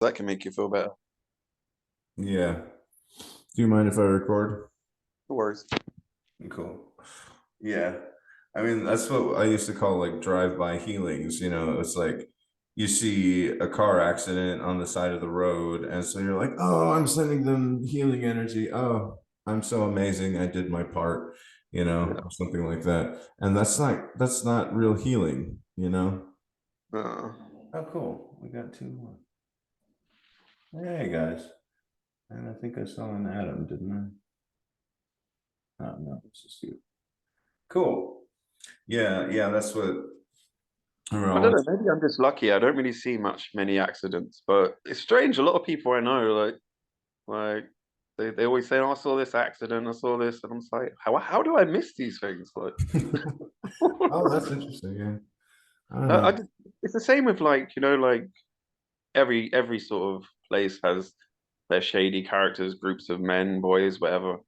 That can make you feel better. Yeah. Do you mind if I record? No worries. Cool. Yeah. I mean, that's what I used to call like drive-by healings. It's like you see a car accident on the side of the road, and so you're like, oh, I'm sending them healing energy. Oh, I'm so amazing. I did my part, Yeah. or something like that. And that's not real healing. Uh, Oh, cool. We got two more. Hey guys. And I think I saw an Adam, didn't I? Oh no, it's just you. Cool. Yeah, yeah, that's what we're I don't know. always. Maybe I'm just lucky. I don't really see many accidents, but it's strange. A lot of people I know, like they always say, "Oh, I saw this accident. I saw this," and I'm just like, how do I miss these things? Like, Oh, that's interesting. Yeah. I don't I know. just, it's the same with like every sort of place has their shady characters, groups of men, boys, whatever.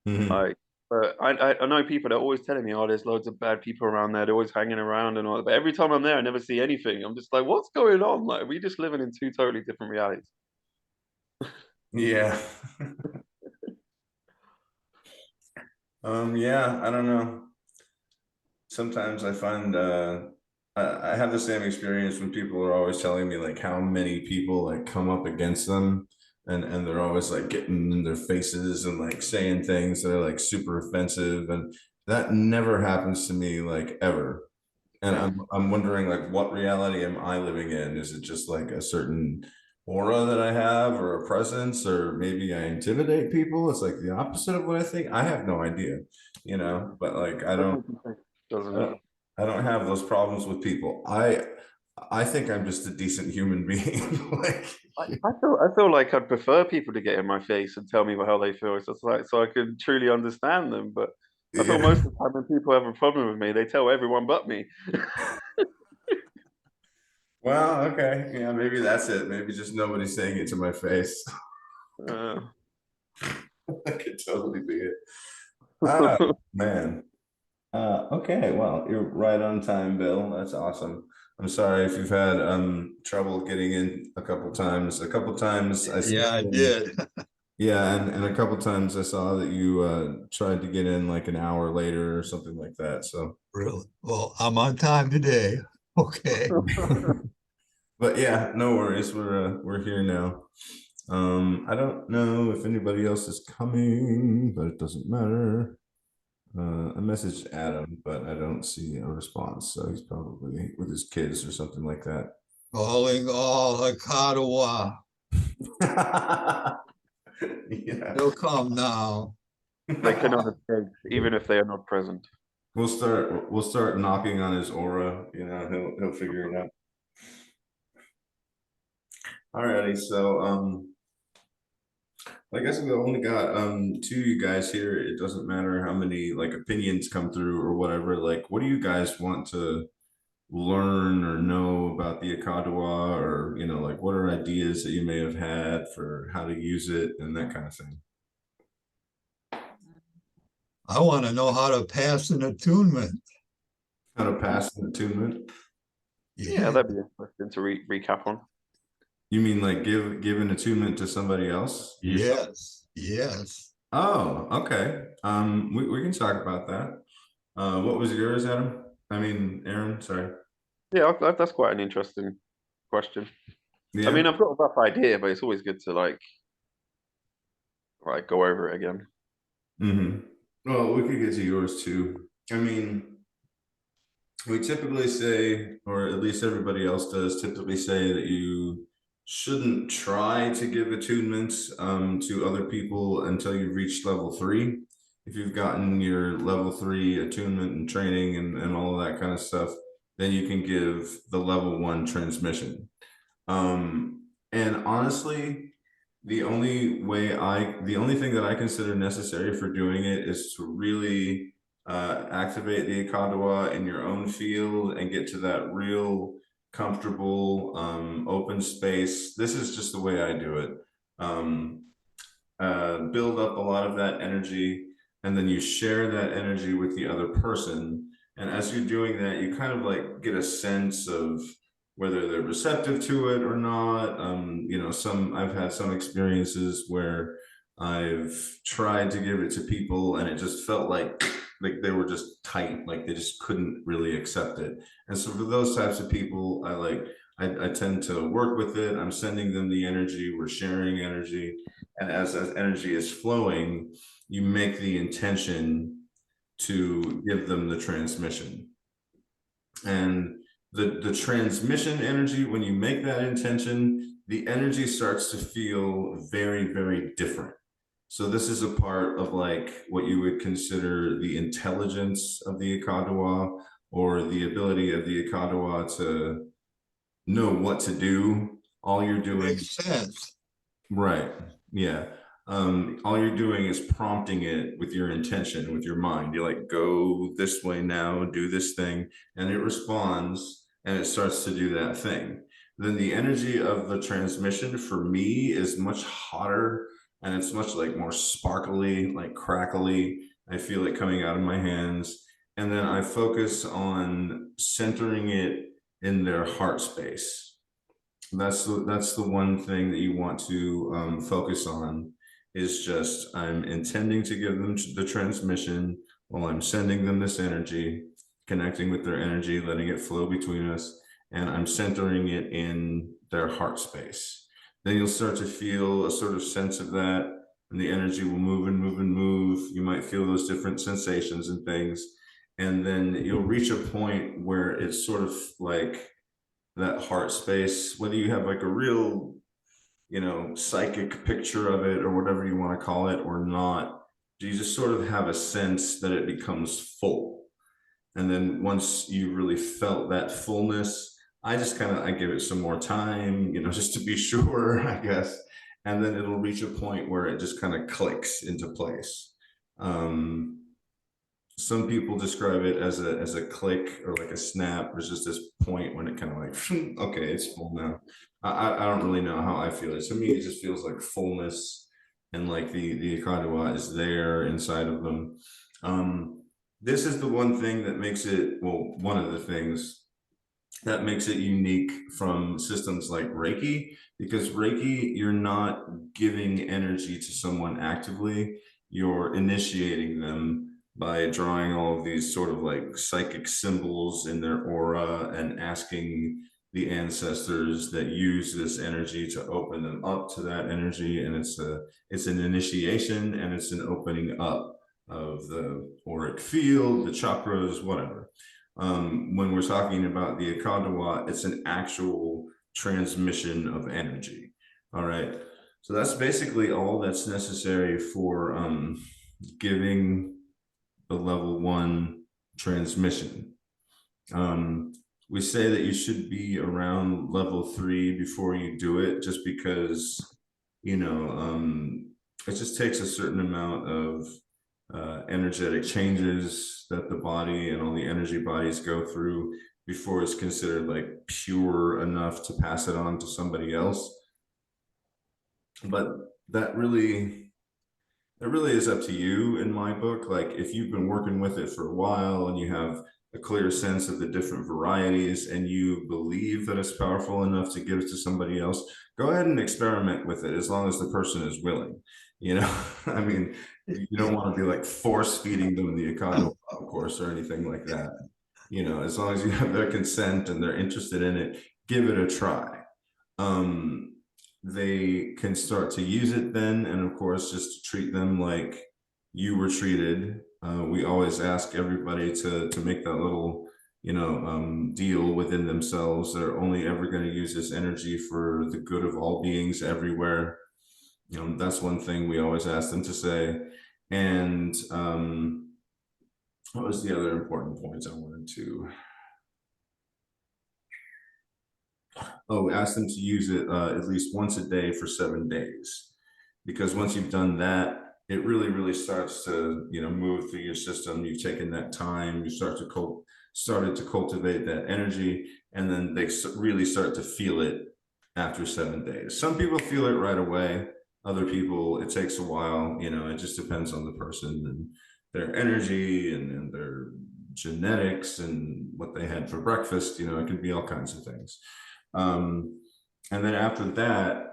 Mhm. Like, but I know people that are always telling me, oh, there's loads of bad people around there. They're always hanging around and all that. But every time I'm there, I never see anything. I'm just like, what's going on? Like, we just living in two totally different realities. Yeah. Yeah, I don't know. Sometimes I find I have the same experience when people are always telling me like how many people like come up against them, and they're always like getting in their faces and like saying things that are like super offensive, and that never happens to me like ever. And Yeah. I'm wondering like what reality am I living in? Is it just like a certain aura that I have or a presence, or maybe I intimidate people? It's like the opposite of what I think. I have no idea, but like I Does don't make you think, doesn't I it? don't I don't have those problems with people. I think I'm just a decent human being. Like I feel like I'd prefer people to get in my face and tell me how they feel. It's just like so I can truly understand them. But I feel yeah. most of the time when people have a problem with me, they tell everyone but me. Well, okay. Yeah, maybe that's it. Maybe just nobody's saying it to my face. Uh, That could totally be it. Ah, man. Okay, well, you're right on time, Bill. That's awesome. I'm sorry if you've had trouble getting in a couple times. A couple times I Yeah, stepped I in. did. Yeah, and a couple times I saw that you tried to get in like an hour later or something like that. So, Really? Well, I'm on time today. Okay. but yeah, no worries. We're here now. I don't know if anybody else is coming, but it doesn't matter. I messaged Adam, but I don't see a response, so he's probably with his kids or something like that. Calling all Hakatawa. Yeah. He'll come now. They cannot escape, even if they are not present. We'll start knocking on his aura, he'll figure it out. Alrighty, so I guess we only got two of you guys here. It doesn't matter how many like opinions come through or whatever. Like, what do you guys want to learn or know about the Akadawa, or like what are ideas that you may have had for how to use it and that kind of thing? I want to know how to pass an attunement. How to pass an attunement? Yeah, Yeah. that'd be interesting to recap on. You mean like give an attunement to somebody else yourself? Yes. Yes. Oh, okay. We can talk about that. What was yours, Adam? I mean, Aaron, sorry. Yeah, that's quite an interesting question. I Yeah. mean, I've got a rough idea, but it's always good to like go over it again. Mm-hmm. Well, we could get to yours too. I mean, we typically say, or at least everybody else does, typically say that you shouldn't try to give attunements to other people until you've reached level three. If you've gotten your level three attunement and training and all of that kind of stuff, then you can give the level one transmission. And honestly, the only thing that I consider necessary for doing it is to really activate the Akadawa in your own field and get to that real comfortable open space. This is just the way I do it. Um, Build up a lot of that energy, and then you share that energy with the other person. And as you're doing that, you kind of like get a sense of whether they're receptive to it or not. You know, I've had some experiences where I've tried to give it to people and it just felt like they were just tight, like they just couldn't really accept it. And so for those types of people, I tend to work with it. I'm sending them the energy, we're sharing energy. And as energy is flowing, you make the intention to give them the transmission. And the transmission energy, when you make that intention, the energy starts to feel very, very different. So this is a part of like what you would consider the intelligence of the Ikadawa, or the ability of the Ikadawa to know what to do. All you're doing, Makes sense. right, yeah. All you're doing is prompting it with your intention, with your mind. You're like, go this way now, do this thing, and it responds and it starts to do that thing. Then the energy of the transmission for me is much hotter, and it's much like more sparkly, like crackly. I feel it coming out of my hands. And then I focus on centering it in their heart space. That's the one thing that you want to focus on, is just I'm intending to give them the transmission while I'm sending them this energy, connecting with their energy, letting it flow between us, and I'm centering it in their heart space. Then you'll start to feel a sort of sense of that, and the energy will move and move and move. You might feel those different sensations and things, and then you'll reach a point where it's sort of like that heart space, whether you have like a real, you know, psychic picture of it or whatever you want to call it or not, you just sort of have a sense that it becomes full. And then once you really felt that fullness, I give it some more time, you know, just to be sure, I guess. And then it'll reach a point where it just kind of clicks into place. Some people describe it as a click or like a snap. There's just this point when it kind of like, okay, it's full now. I don't really know how I feel it. To me, it just feels like fullness, and like the Ikadawa is there inside of them. This is the one thing that makes it, well, one of the things that makes it unique from systems like Reiki, because Reiki, you're not giving energy to someone actively, you're initiating them by drawing all of these sort of like psychic symbols in their aura and asking the ancestors that use this energy to open them up to that energy. And it's an initiation, and it's an opening up of the auric field, the chakras, whatever. When we're talking about the Ikadawa, it's an actual transmission of energy. All right. So that's basically all that's necessary for giving the level 1 transmission. We say that you should be around level 3 before you do it, just because, you know, it just takes a certain amount of energetic changes that the body and all the energy bodies go through before it's considered like pure enough to pass it on to somebody else. But that really is up to you in my book. Like if you've been working with it for a while and you have a clear sense of the different varieties and you believe that it's powerful enough to give it to somebody else, go ahead and experiment with it, as long as the person is willing, you know. I mean, you don't want to be like force feeding them the Ikado, of course, or anything like that. You know, as long as you have their consent and they're interested in it, give it a try. They can start to use it then, and of course, just treat them like you were treated. We always ask everybody to make that little, you know, deal within themselves. They're only ever going to use this energy for the good of all beings everywhere. You know, that's one thing we always ask them to say. And what was the other important points I wanted to? Oh, ask them to use it at least once a day for 7 days, because once you've done that, it really starts to, you know, move through your system. You've taken that time, you started to cultivate that energy, and then they really start to feel it after 7 days. Some people feel it right away. Other people, it takes a while. You know, it just depends on the person and their energy and their genetics and what they had for breakfast. You know, it could be all kinds of things. And then after that,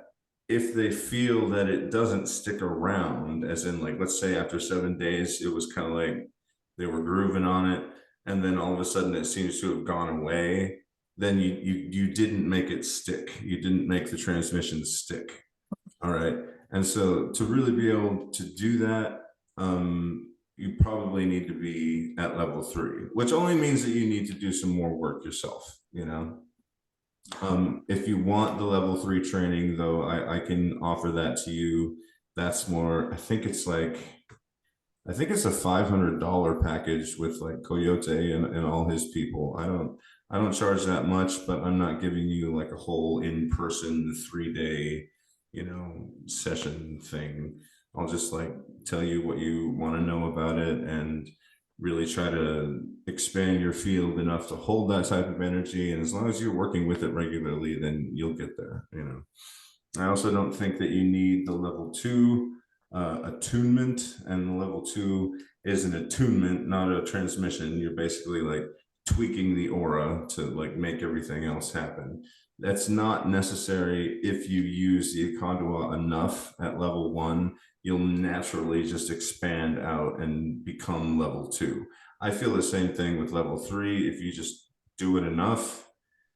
if they feel that it doesn't stick around, as in like, let's say after 7 days, it was kind of like they were grooving on it, and then all of a sudden it seems to have gone away, then you didn't make it stick. You didn't make the transmission stick. All right. And so to really be able to do that, you probably need to be at level 3, which only means that you need to do some more work yourself, you know. If you want the level 3 training, though, I can offer that to you. That's more, I think it's a $500 package with like Coyote and all his people. I don't charge that much, but I'm not giving you like a whole in-person 3-day, you know, session thing. I'll just like tell you what you want to know about it and really try to expand your field enough to hold that type of energy. And as long as you're working with it regularly, then you'll get there, you know. I also don't think that you need the level 2 attunement, and the level 2 is an attunement, not a transmission. You're basically like tweaking the aura to like make everything else happen. That's not necessary. If you use the Akandwa enough at level 1, you'll naturally just expand out and become level 2. I feel the same thing with level 3. If you just do it enough,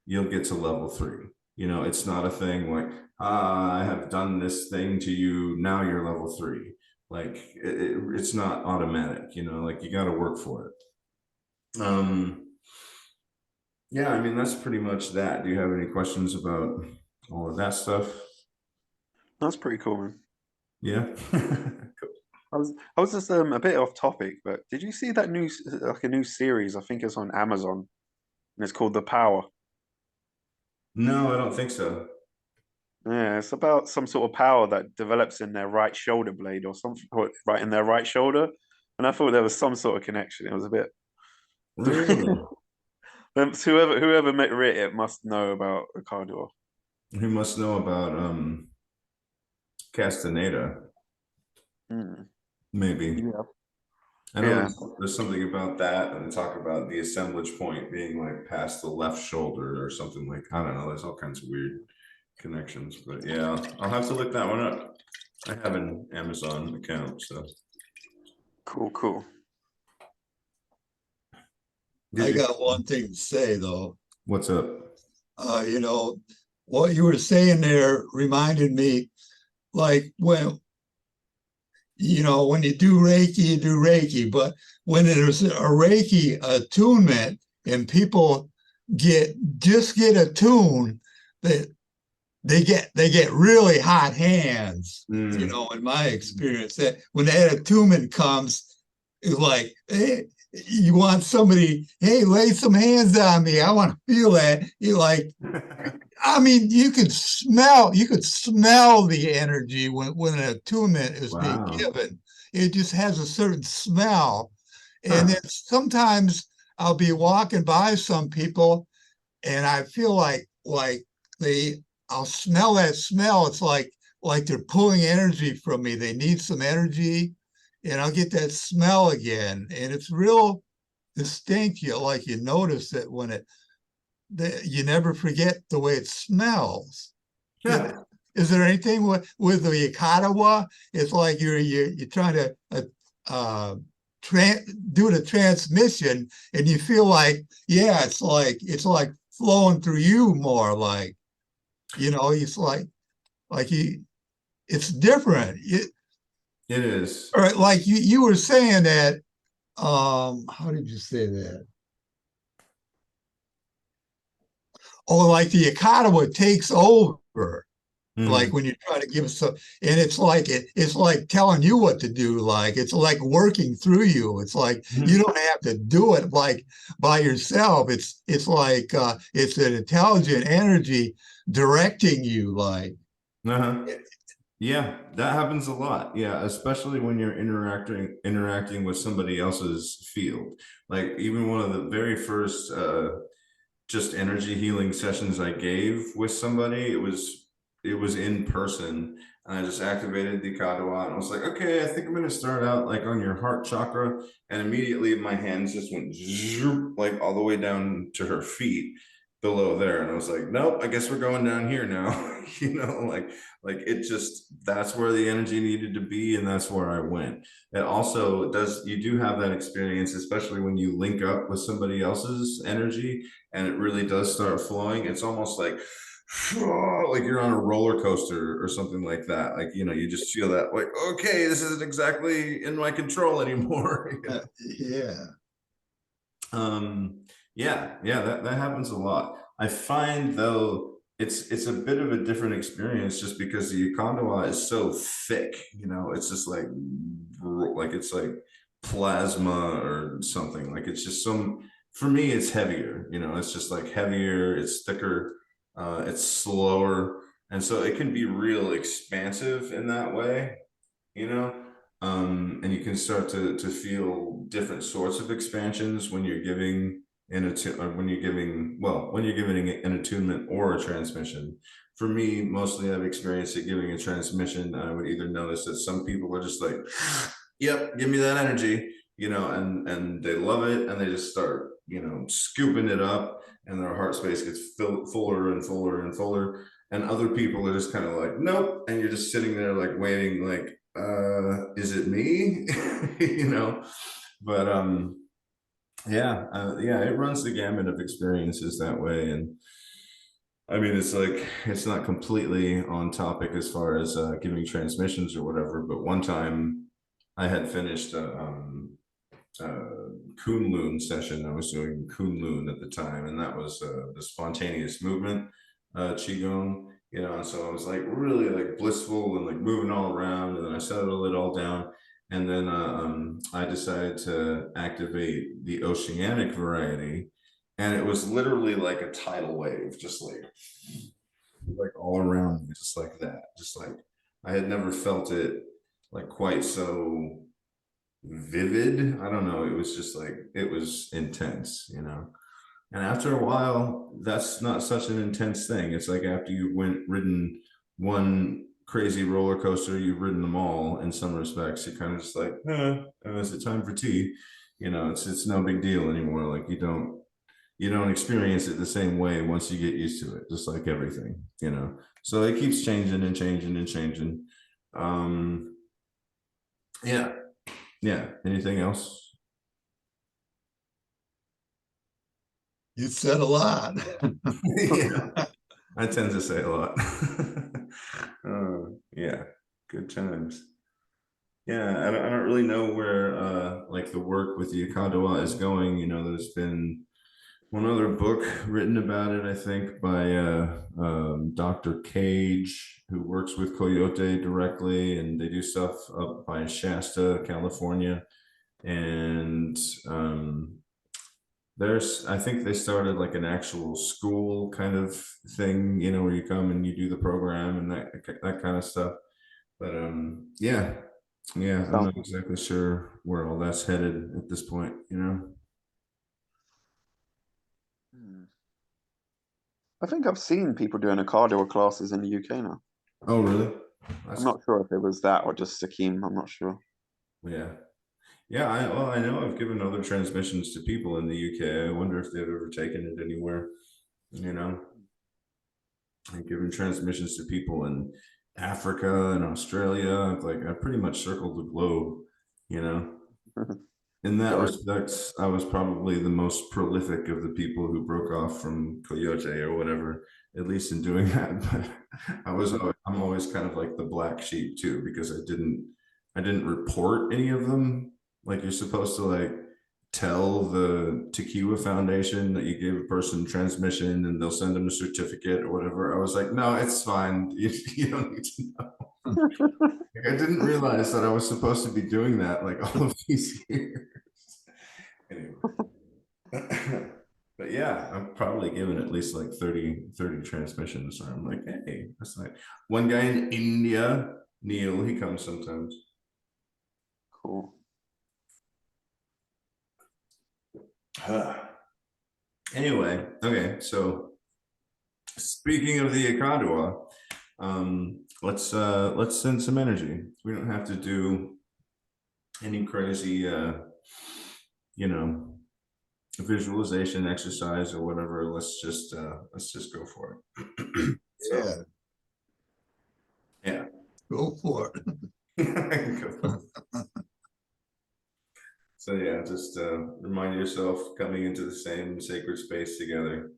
you'll get to level 3. You know, it's not a thing like, I have done this thing to you, now you're level 3. Like it's not automatic, you know, like you got to work for it. Yeah, I mean, that's pretty much that. Do you have any questions about all of that stuff? That's pretty cool, man. Yeah. I was just a bit off topic, but did you see that a new series? I think it's on Amazon, and it's called The Power. No, I don't think so. Yeah, it's about some sort of power that develops in their right shoulder blade or something, or right in their right shoulder. And I thought there was some sort of connection. It was a bit. Really? Whoever writ it must know about Ricardo. Who must know about Castaneda? Hmm. Maybe. Yeah. I know Yeah. there's something about that, and they talk about the assemblage point being like past the left shoulder or something like, I don't know. There's all kinds of weird connections, but yeah, I'll have to look that one up. I have an Amazon account, so. Cool, cool. I got one thing to say though. What's up? You know, what you were saying there reminded me, like when when you do Reiki, you do Reiki, but when there's a Reiki attunement and people get attuned, that they get really hot hands. You know, in my experience, that when that attunement comes, it's like, hey, you want somebody, hey, lay some hands on me. I want to feel that. You like, I mean, you could smell the energy when an attunement is being Wow. given. It just has a certain smell. And Huh. then sometimes I'll be walking by some people and I feel like they I'll smell that smell. It's like they're pulling energy from me. They need some energy, and I'll get that smell again. And it's real distinct. You notice it when you never forget the way it smells. Is, Yeah. is there anything with the Yakatawa? It's like you're trying to uh, do the transmission, and you feel like, yeah, it's like flowing through you more. Like, it's like it's different. It is. Or like you were saying that. How did you say that? Oh, like the Yakatawa takes over. Like when you're trying to give some, and it's like telling you what to do. Like it's like working through you. It's like you don't have to do it like by yourself. It's like it's an intelligent energy directing you. Like Uh-huh. Yeah, that happens a lot. Yeah, especially when you're interacting with somebody else's field. Like even one of the very first just energy healing sessions I gave with somebody, it was in person, and I just activated the Kadwa, and I was like, okay, I think I'm gonna start out like on your heart chakra, and immediately my hands just went zoop, like all the way down to her feet. below there, and I was like, nope, I guess we're going down here now. Like it just, that's where the energy needed to be, and that's where I went. It also does, you do have that experience, especially when you link up with somebody else's energy and it really does start flowing. It's almost like like you're on a roller coaster or something like that. Like, you just feel that, like, okay, this isn't exactly in my control anymore. Yeah. Yeah, that happens a lot. I find though it's a bit of a different experience just because the Kondoa is so thick, it's just like it's like plasma or something. Like it's just for me it's heavier, it's just like heavier, it's thicker, it's slower, and so it can be real expansive in that way, you know and you can start to feel different sorts of expansions when you're giving when you're giving an attunement or a transmission. For me, mostly I've experienced it giving a transmission. I would either notice that some people are just like, yep, give me that energy, and they love it, and they just start scooping it up, and their heart space gets fuller and fuller and fuller. And other people are just kind of like, nope, and you're just sitting there like waiting, like, is it me? But yeah, it runs the gamut of experiences that way. And I mean, it's like, it's not completely on topic as far as giving transmissions or whatever, but one time I had finished Kunlun session. I was doing Kunlun at the time, and that was the spontaneous movement Qigong, and so I was like really like blissful and like moving all around, and then I settled it all down. And then I decided to activate the oceanic variety, and it was literally like a tidal wave, just like all around me, just like that. Just like I had never felt it like quite so vivid. I don't know. It was just like, it was intense. And after a while, that's not such an intense thing. It's like after you ridden one crazy roller coaster, you've ridden them all in some respects. You're kind of just like, is it time for tea? It's no big deal anymore. Like you don't experience it the same way once you get used to it, just like everything. So it keeps changing and changing and changing. Yeah. Yeah. Anything else? You said a lot. Yeah, I tend to say a lot. Yeah, good times. Yeah, I don't really know where like the work with the Akadowa is going. There's been one other book written about it, I think, by Dr. Cage, who works with Coyote directly, and they do stuff up by Shasta, California. And I think they started like an actual school kind of thing, where you come and you do the program and that kind of stuff. But yeah, I'm not exactly sure where all that's headed at this point. I think I've seen people doing cardio classes in the UK now. Oh, really? I'm not sure if it was that or just Sakim. I'm not sure. Yeah. Yeah, I know I've given other transmissions to people in the UK. I wonder if they've ever taken it anywhere, you know. I've given transmissions to people in Africa and Australia. Like I pretty much circled the globe, you know. In that respect, I was probably the most prolific of the people who broke off from Coyote or whatever, at least in doing that. But I'm always kind of like the black sheep too, because I didn't report any of them. Like you're supposed to like tell the Tequila Foundation that you gave a person transmission and they'll send them a certificate or whatever. I was like, no, it's fine. You don't need to know. I didn't realize that I was supposed to be doing that like all of these years. Anyway. But yeah, I've probably given at least like 30 transmissions. So I'm like, hey, that's like one guy in India, Neil, he comes sometimes. Cool. Anyway, okay, so speaking of the Akadua, let's send some energy. We don't have to do any crazy you know visualization exercise or whatever, let's just go for it. Yeah, Yeah. go for it. Go for it. So yeah, just remind yourself coming into the same sacred space together.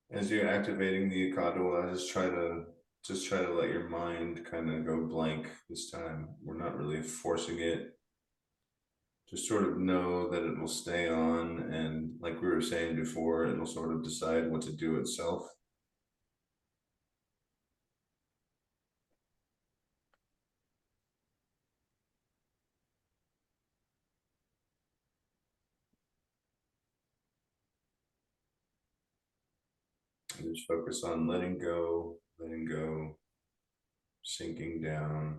As you're activating the Akadwa, just try to let your mind kind of go blank this time. We're not really forcing it. Just sort of know that it will stay on, and like we were saying before, it will sort of decide what to do itself. And just focus on letting go, sinking down.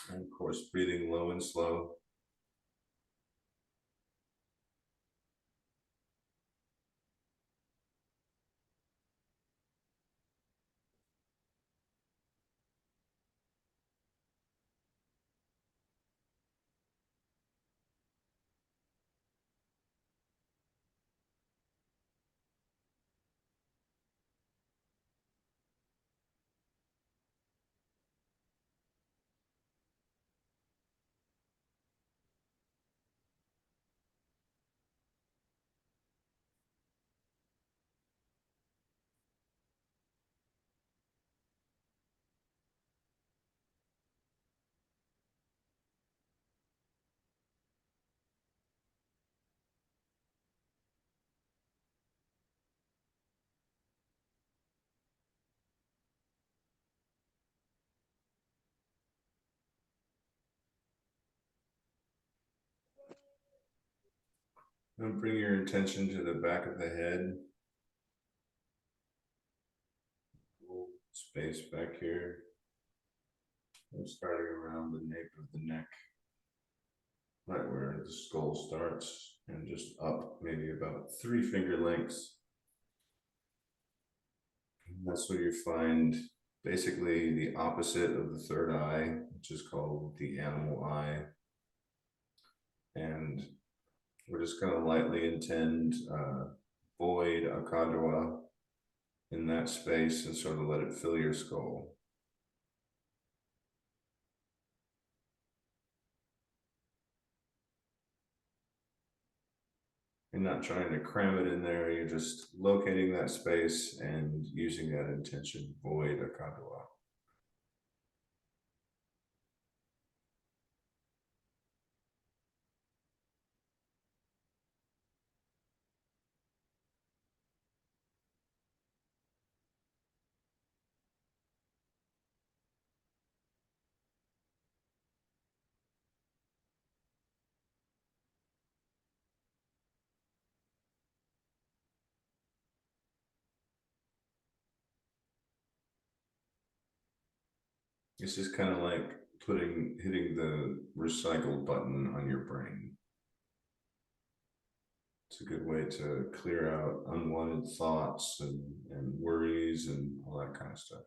And of course, breathing low and slow. And bring your attention to the back of the head. Space back here. And starting around the nape of the neck, right where the skull starts, and just up maybe about 3 finger lengths. And that's where you find basically the opposite of the third eye, which is called the animal eye. And we're just going to lightly intend void akadwa in that space and sort of let it fill your skull. You're not trying to cram it in there, you're just locating that space and using that intention, void akadwa. It's just kind of like hitting the recycle button on your brain. It's a good way to clear out unwanted thoughts and worries and all that kind of stuff.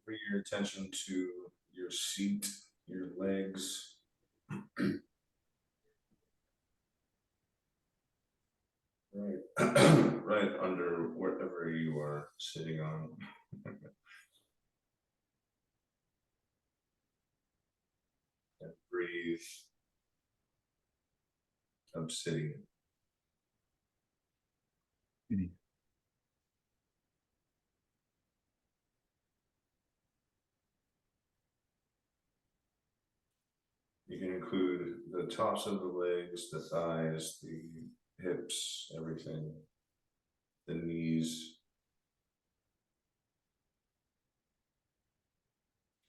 Bring your attention to your seat, your legs. Right, right under wherever you are sitting on. And breathe. Obsidian. You can include the tops of the legs, the thighs, the hips, everything, the knees.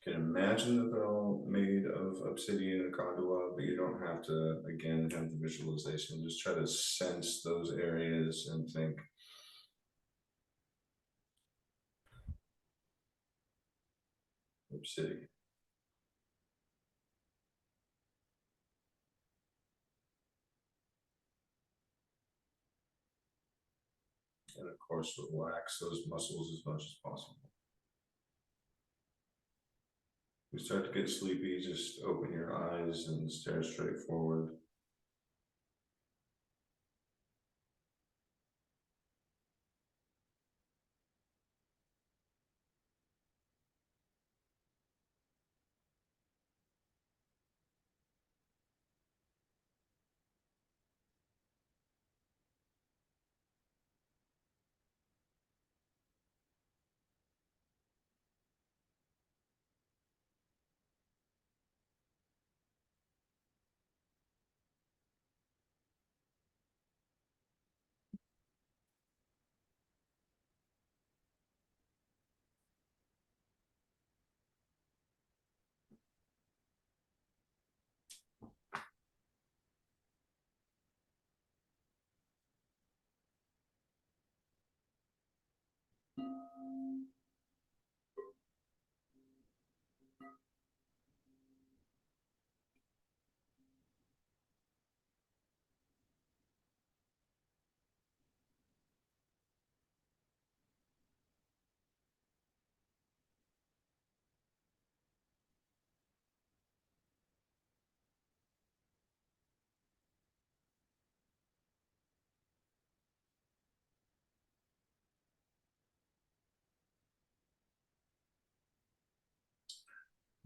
You can imagine that they're all made of obsidian and kagura, but you don't have to, again, have the visualization. Just try to sense those areas and think, obsidian. And of course, relax those muscles as much as possible. If you start to get sleepy, just open your eyes and stare straight forward.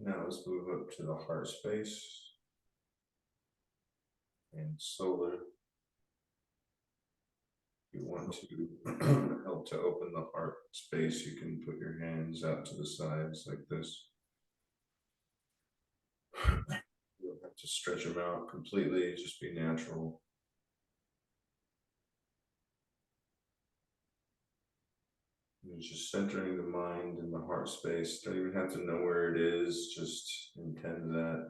Now let's move up to the heart space and solar. If you want to help to open the heart space, you can put your hands out to the sides like this. You don't have to stretch them out completely, just be natural. You're just centering the mind in the heart space. Don't even have to know where it is, just intend that.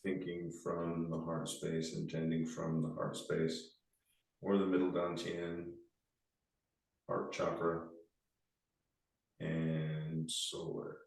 Thinking from the heart space, intending from the heart space, or the middle dantian, heart chakra, and solar.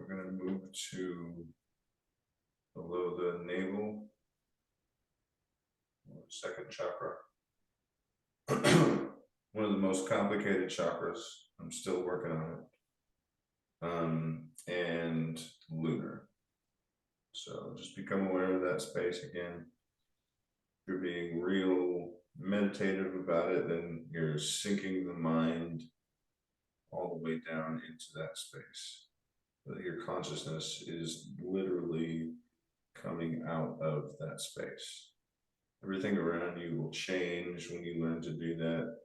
we're going to move to below the navel, second chakra. One of the most complicated chakras. I'm still working on it. And lunar. So just become aware of that space again. If you're being real meditative about it, then you're sinking the mind all the way down into that space. That your consciousness is literally coming out of that space. Everything around you will change when you learn to do that.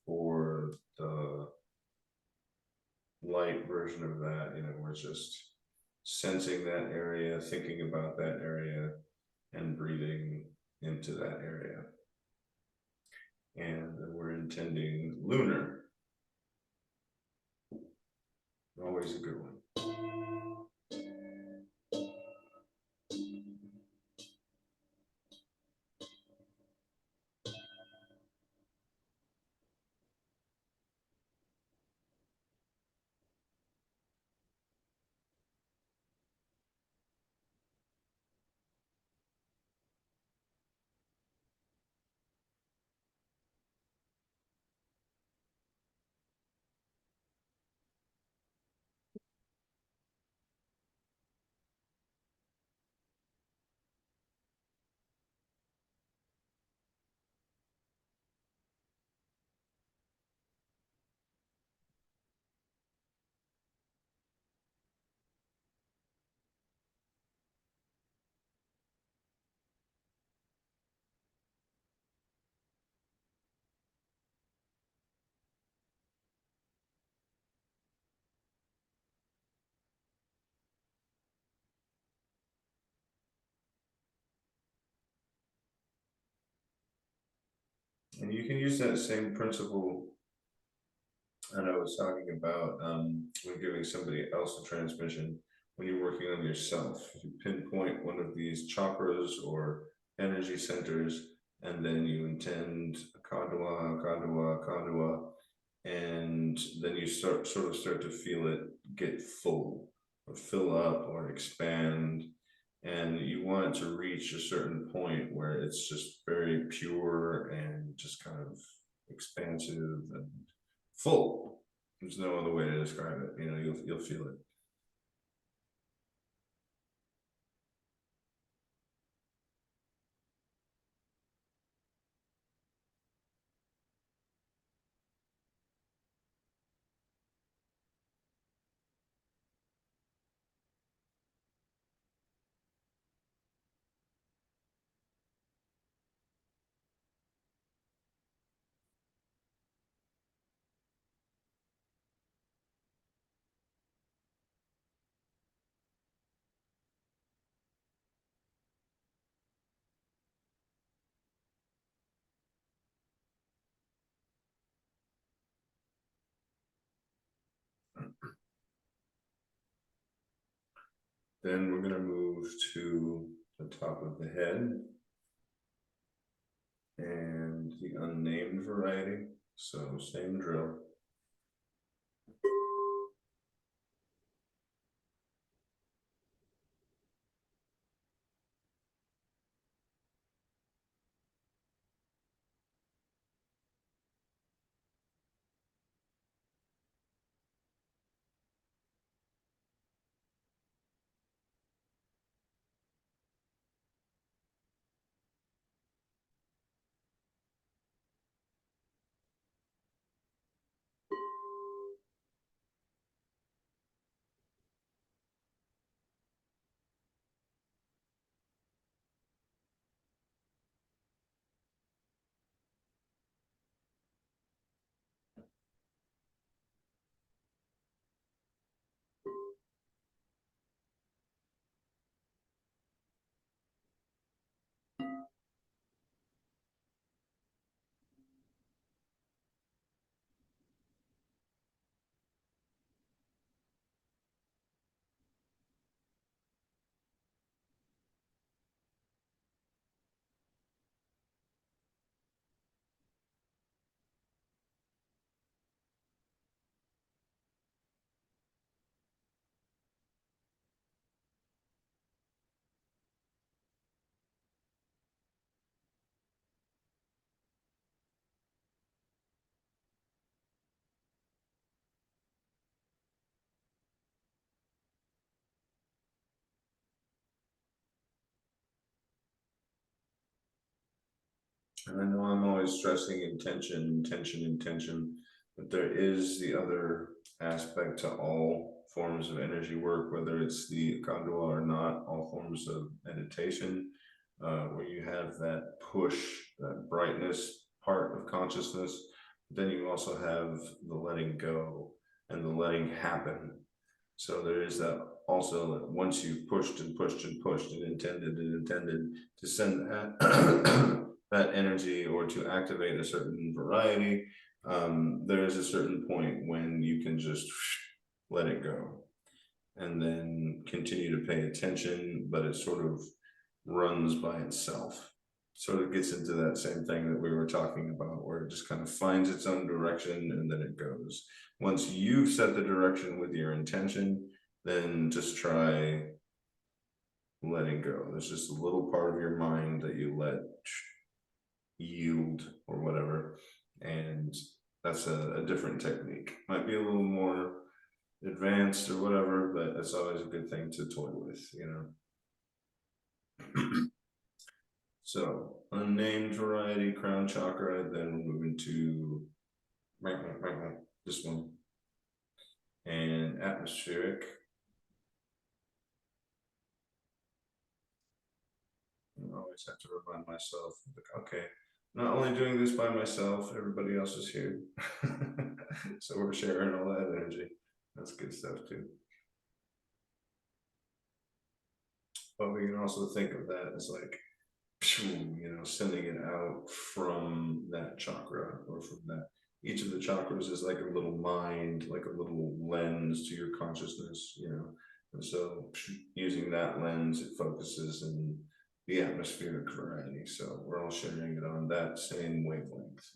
For the light version of that, we're just sensing that area, thinking about that area, and breathing into that area. And then we're intending lunar. Always a good one. And you can use that same principle that I was talking about when giving somebody else a transmission, when you're working on yourself. If you pinpoint one of these chakras or energy centers, and then you intend kandwa, kandwa, kandwa, and then you start to feel it get full, or fill up, or expand. And you want it to reach a certain point where it's just very pure and just kind of expansive and full. There's no other way to describe it. You'll feel it. Then we're going to move to the top of the head and the unnamed variety. So same drill. And I know I'm always stressing intention, but there is the other aspect to all forms of energy work, whether it's the kandwa or not, all forms of meditation, where you have that push, that brightness part of consciousness. Then you also have the letting go and the letting happen. So there is that also that once you've pushed and pushed and pushed and intended to send that that energy or to activate a certain variety, there is a certain point when you can just let it go and then continue to pay attention, but it sort of runs by itself. Sort of gets into that same thing that we were talking about, where it just kind of finds its own direction and then it goes. Once you've set the direction with your intention, then just try letting go. There's just a little part of your mind that you let yield or whatever, and that's a different technique. Might be a little more advanced or whatever, but it's always a good thing to toy with, you know. So unnamed variety, crown chakra, then we're moving to this one. And atmospheric. I always have to remind myself, like, okay, not only doing this by myself, everybody else is here. So we're sharing all that energy. That's good stuff too. But we can also think of that as like, you know, sending it out from that chakra or from that. Each of the chakras is like a little mind, like a little lens to your consciousness, you know. And so using that lens, it focuses in the atmospheric variety. So we're all sharing it on that same wavelength.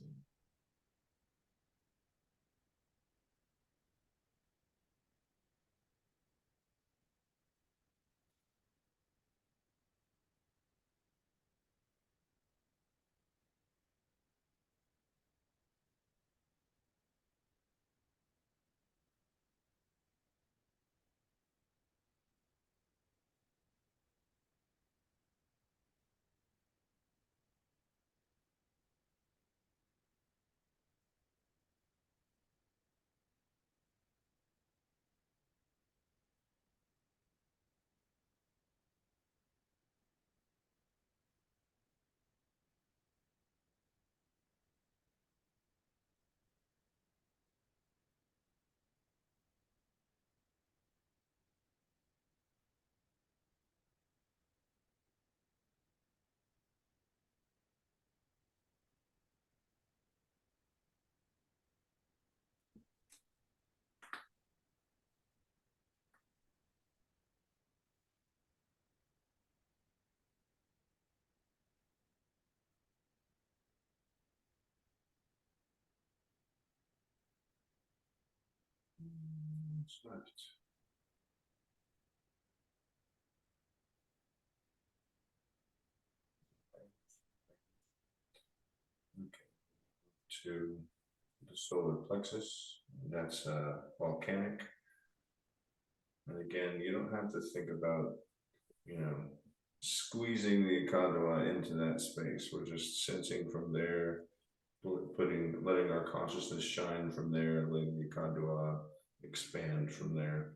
What's left? Okay, to the solar plexus. That's volcanic. And again, you don't have to think about, you know, squeezing the kandwa into that space. We're just sensing from there, letting our consciousness shine from there, letting the kandwa expand from there.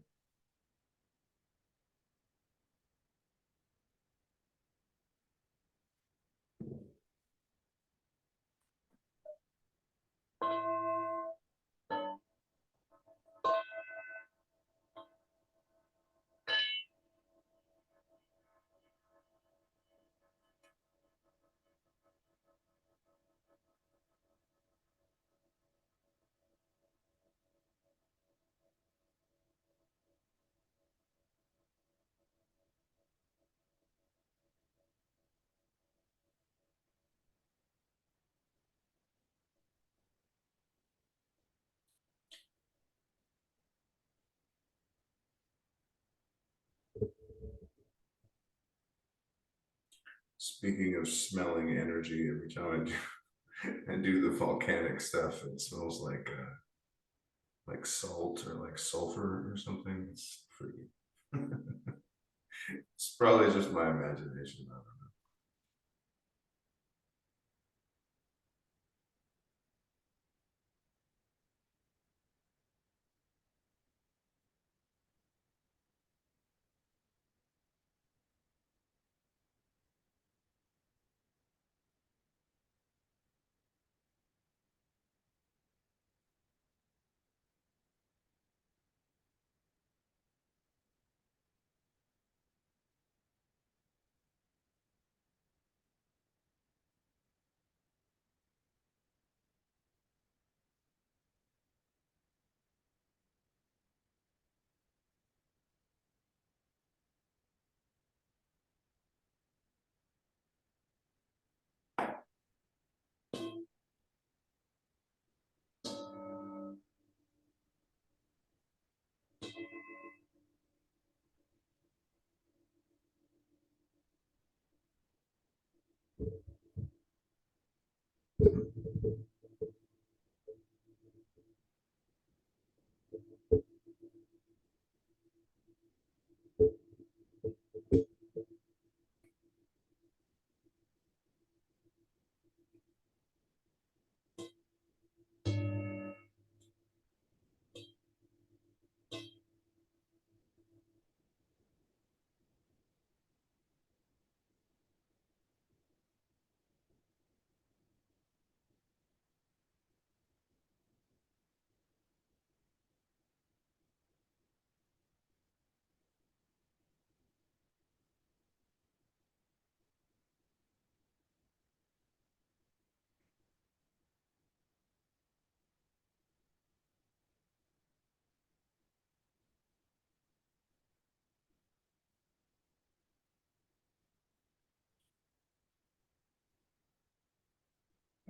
Speaking of smelling energy, every time I do the volcanic stuff, it smells like salt or like sulfur or something. It's freaky. It's probably just my imagination. I don't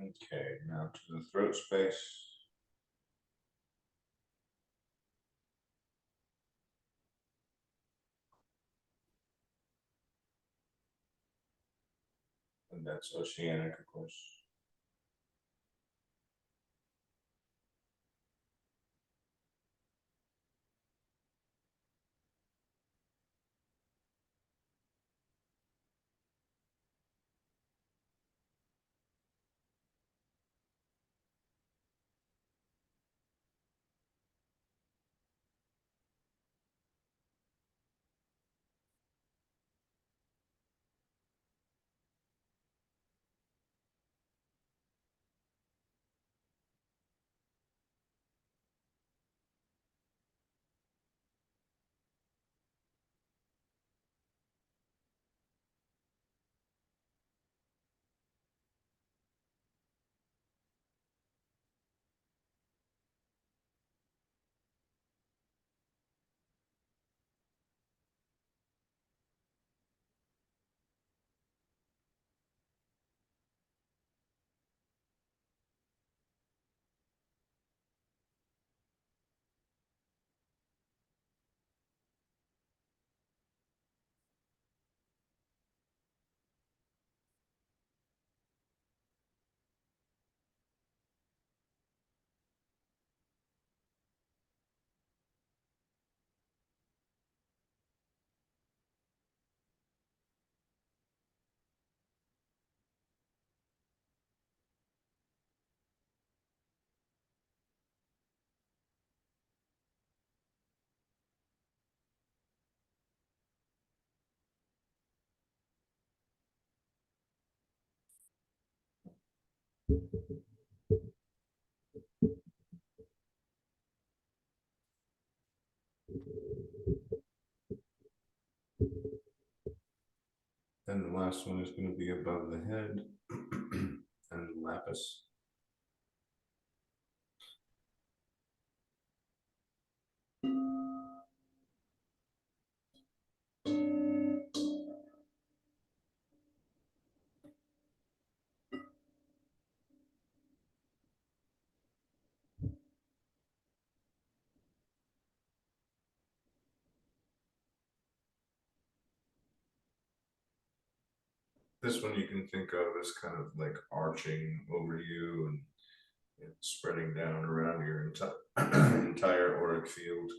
Okay, now to the throat space. And that's oceanic, of course. Then the last one is going to be above the head and the lapis. This one you can think of as kind of like arching over you and spreading down around your entire auric field.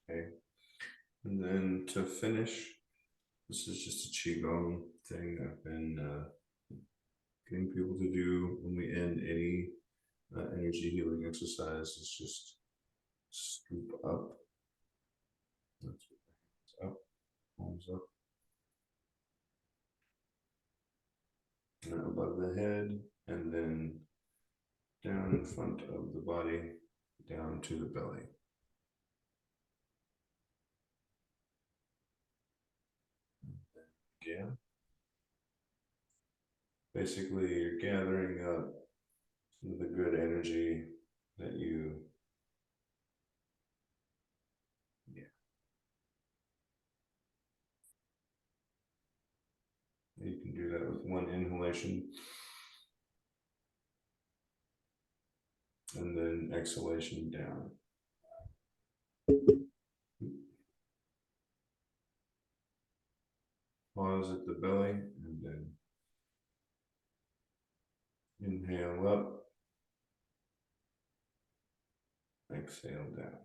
Okay. And then to finish, this is just a Qigong thing I've been getting people to do when we end any energy healing exercise is just scoop up. That's up, palms up. And above the head, and then down in front of the body, down to the belly. Yeah. Basically, you're gathering up some of the good energy that you, you can do that with one inhalation. And then exhalation down. Pause at the belly and then inhale up, exhale down.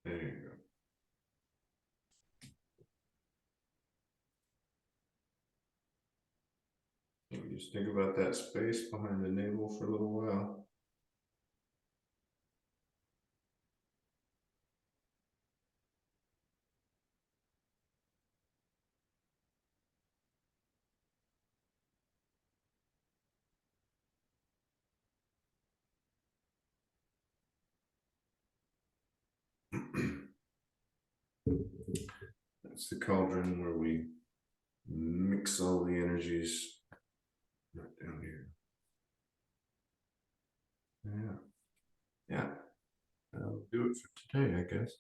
There you go. So just think about that space behind the navel for a little while. That's the cauldron where we mix all the energies right down here. Yeah. That'll do it for today, I guess.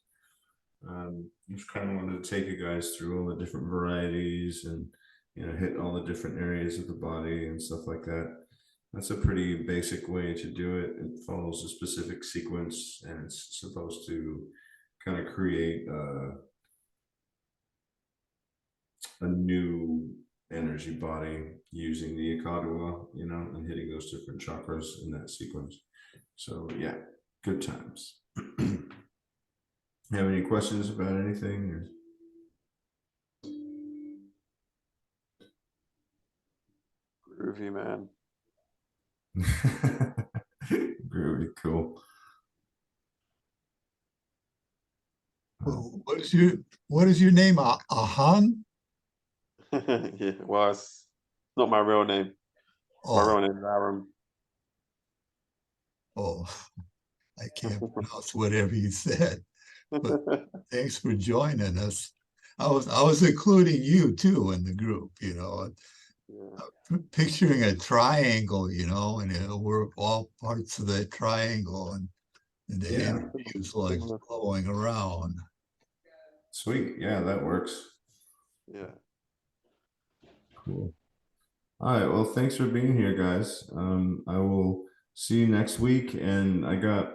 Just kind of wanted to take you guys through all the different varieties and, you know, hit all the different areas of the body and stuff like that. That's a pretty basic way to do it. It follows a specific sequence, and it's supposed to kind of create a new energy body using the Akadua, you know, and hitting those different chakras in that sequence. So yeah, good times. Have any questions about anything? Or? Groovy, man. Groovy, cool. What is your name? Ahan? Yeah, well, it's not my real name. My real name is Aaron. Oh, I can't pronounce whatever you said. But thanks for joining us. I was including you too in the group, you know. Yeah. Picturing a triangle, you know, and we're all parts of that triangle, and the energy is like flowing around. Sweet. Yeah, that works. Yeah. Cool. All right. Well, thanks for being here, guys. I will see you next week. And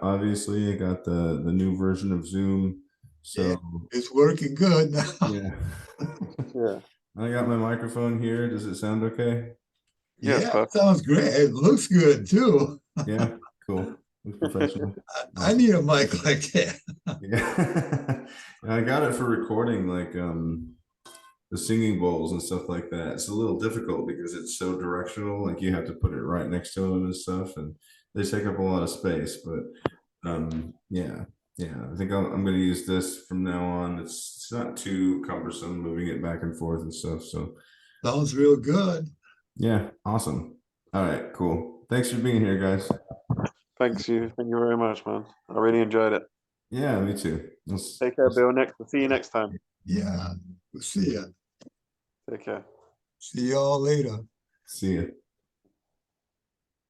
obviously I got the new version of Zoom. So yeah, it's working good now. Yeah. Yeah. I got my microphone here. Does it sound okay? Yeah, it sounds great. It looks good too. Yeah, cool. Looks professional. I need a mic like that. Yeah. I got it for recording like the singing bowls and stuff like that. It's a little difficult because it's so directional, like you have to put it right next to them and stuff, and they take up a lot of space. But yeah, I think I'm going to use this from now on. It's not too cumbersome moving it back and forth and stuff. So sounds real good. Yeah, awesome. All right, cool. Thanks for being here, guys. Thank you very much, man. I really enjoyed it. Yeah, me too. Take care, Bill. We'll see you next time. Yeah, we'll see you. Take care. See y'all later. See you.